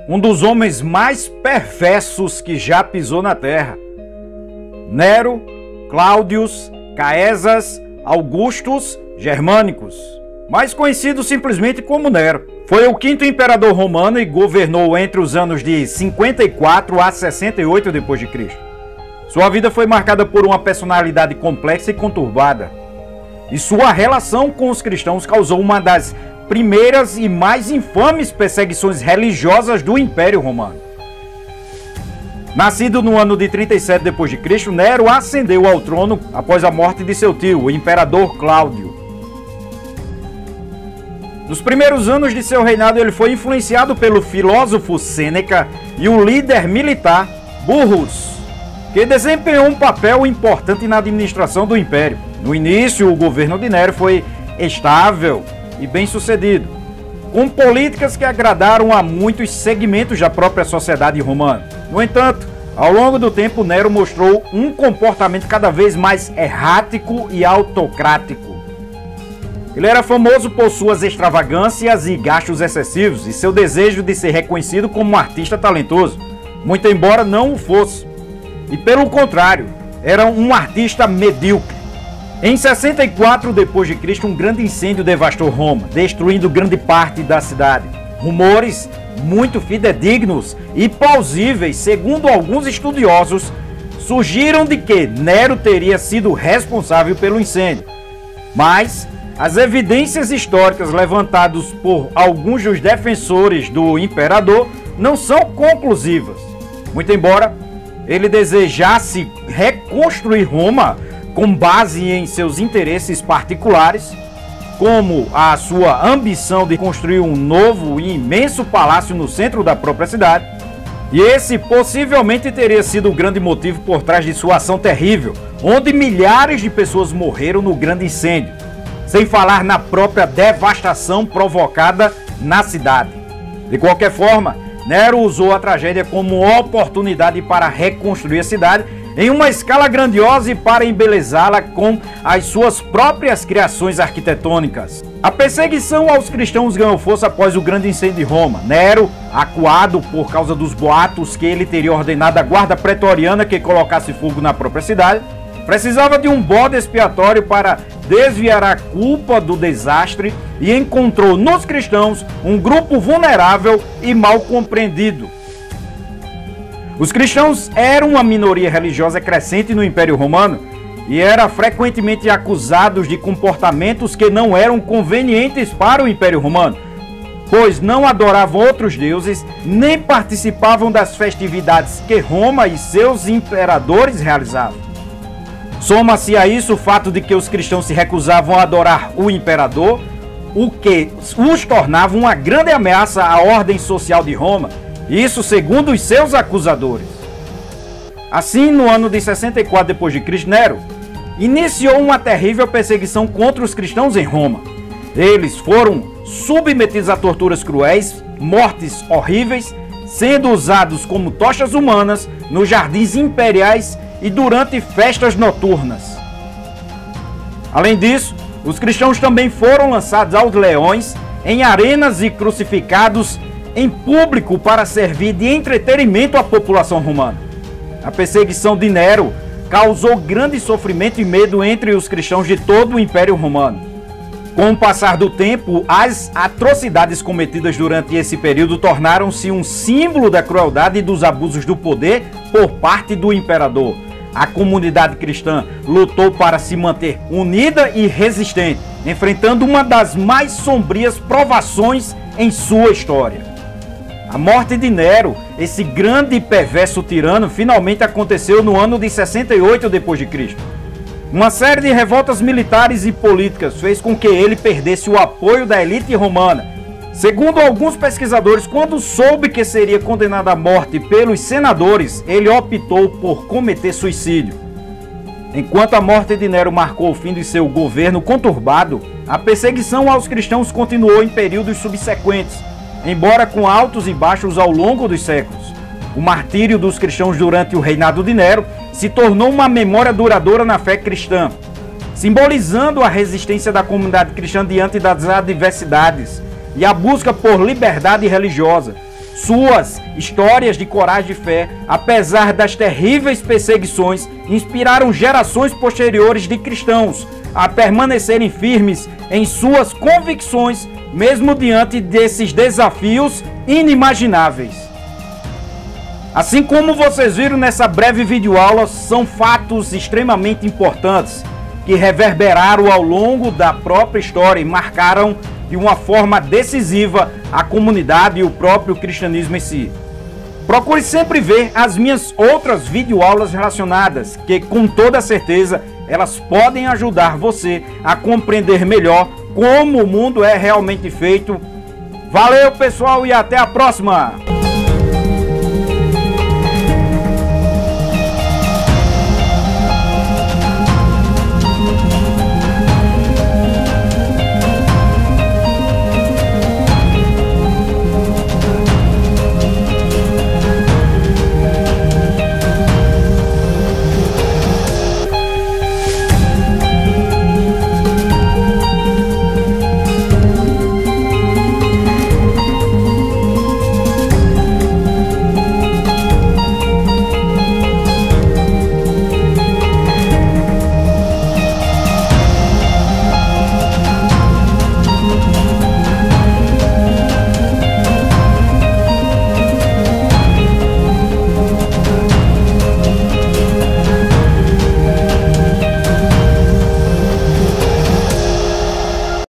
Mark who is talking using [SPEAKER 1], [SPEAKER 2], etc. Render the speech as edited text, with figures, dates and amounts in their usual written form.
[SPEAKER 1] um dos homens mais perversos que já pisou na terra. Nero, Cláudius, Caesar, Augustus Germânicos, mais conhecido simplesmente como Nero. Foi o quinto imperador romano e governou entre os anos de 54 a 68 d.C. Sua vida foi marcada por uma personalidade complexa e conturbada, e sua relação com os cristãos causou uma das primeiras e mais infames perseguições religiosas do Império Romano. Nascido no ano de 37 d.C., Nero ascendeu ao trono após a morte de seu tio, o imperador Cláudio. Nos primeiros anos de seu reinado, ele foi influenciado pelo filósofo Sêneca e o líder militar Burrus, que desempenhou um papel importante na administração do império. No início, o governo de Nero foi estável e bem-sucedido, com políticas que agradaram a muitos segmentos da própria sociedade romana. No entanto, ao longo do tempo, Nero mostrou um comportamento cada vez mais errático e autocrático. Ele era famoso por suas extravagâncias e gastos excessivos e seu desejo de ser reconhecido como um artista talentoso, muito embora não o fosse. E pelo contrário, era um artista medíocre. Em 64 d.C., um grande incêndio devastou Roma, destruindo grande parte da cidade. Rumores muito fidedignos e plausíveis, segundo alguns estudiosos, surgiram de que Nero teria sido responsável pelo incêndio. Mas as evidências históricas levantadas por alguns dos defensores do imperador não são conclusivas. Muito embora ele desejasse reconstruir Roma com base em seus interesses particulares, como a sua ambição de construir um novo e imenso palácio no centro da própria cidade, e esse possivelmente teria sido o grande motivo por trás de sua ação terrível, onde milhares de pessoas morreram no grande incêndio, sem falar na própria devastação provocada na cidade. De qualquer forma, Nero usou a tragédia como oportunidade para reconstruir a cidade em uma escala grandiosa e para embelezá-la com as suas próprias criações arquitetônicas. A perseguição aos cristãos ganhou força após o grande incêndio de Roma. Nero, acuado por causa dos boatos que ele teria ordenado à guarda pretoriana que colocasse fogo na própria cidade, precisava de um bode expiatório para desviar a culpa do desastre e encontrou nos cristãos um grupo vulnerável e mal compreendido. Os cristãos eram uma minoria religiosa crescente no Império Romano e eram frequentemente acusados de comportamentos que não eram convenientes para o Império Romano, pois não adoravam outros deuses nem participavam das festividades que Roma e seus imperadores realizavam. Soma-se a isso o fato de que os cristãos se recusavam a adorar o imperador, o que os tornava uma grande ameaça à ordem social de Roma, isso segundo os seus acusadores. Assim, no ano de 64 d.C., Nero iniciou uma terrível perseguição contra os cristãos em Roma. Eles foram submetidos a torturas cruéis, mortes horríveis, sendo usados como tochas humanas nos jardins imperiais e durante festas noturnas. Além disso, os cristãos também foram lançados aos leões, em arenas e crucificados em público para servir de entretenimento à população romana. A perseguição de Nero causou grande sofrimento e medo entre os cristãos de todo o Império Romano. Com o passar do tempo, as atrocidades cometidas durante esse período tornaram-se um símbolo da crueldade e dos abusos do poder por parte do imperador. A comunidade cristã lutou para se manter unida e resistente, enfrentando uma das mais sombrias provações em sua história. A morte de Nero, esse grande e perverso tirano, finalmente aconteceu no ano de 68 d.C. Uma série de revoltas militares e políticas fez com que ele perdesse o apoio da elite romana. Segundo alguns pesquisadores, quando soube que seria condenado à morte pelos senadores, ele optou por cometer suicídio. Enquanto a morte de Nero marcou o fim de seu governo conturbado, a perseguição aos cristãos continuou em períodos subsequentes, embora com altos e baixos ao longo dos séculos. O martírio dos cristãos durante o reinado de Nero se tornou uma memória duradoura na fé cristã, simbolizando a resistência da comunidade cristã diante das adversidades e a busca por liberdade religiosa. Suas histórias de coragem e fé, apesar das terríveis perseguições, inspiraram gerações posteriores de cristãos a permanecerem firmes em suas convicções, mesmo diante desses desafios inimagináveis. Assim como vocês viram nessa breve videoaula, são fatos extremamente importantes que reverberaram ao longo da própria história e marcaram de uma forma decisiva a comunidade e o próprio cristianismo em si. Procure sempre ver as minhas outras videoaulas relacionadas, que com toda certeza elas podem ajudar você a compreender melhor como o mundo é realmente feito. Valeu, pessoal, e até a próxima!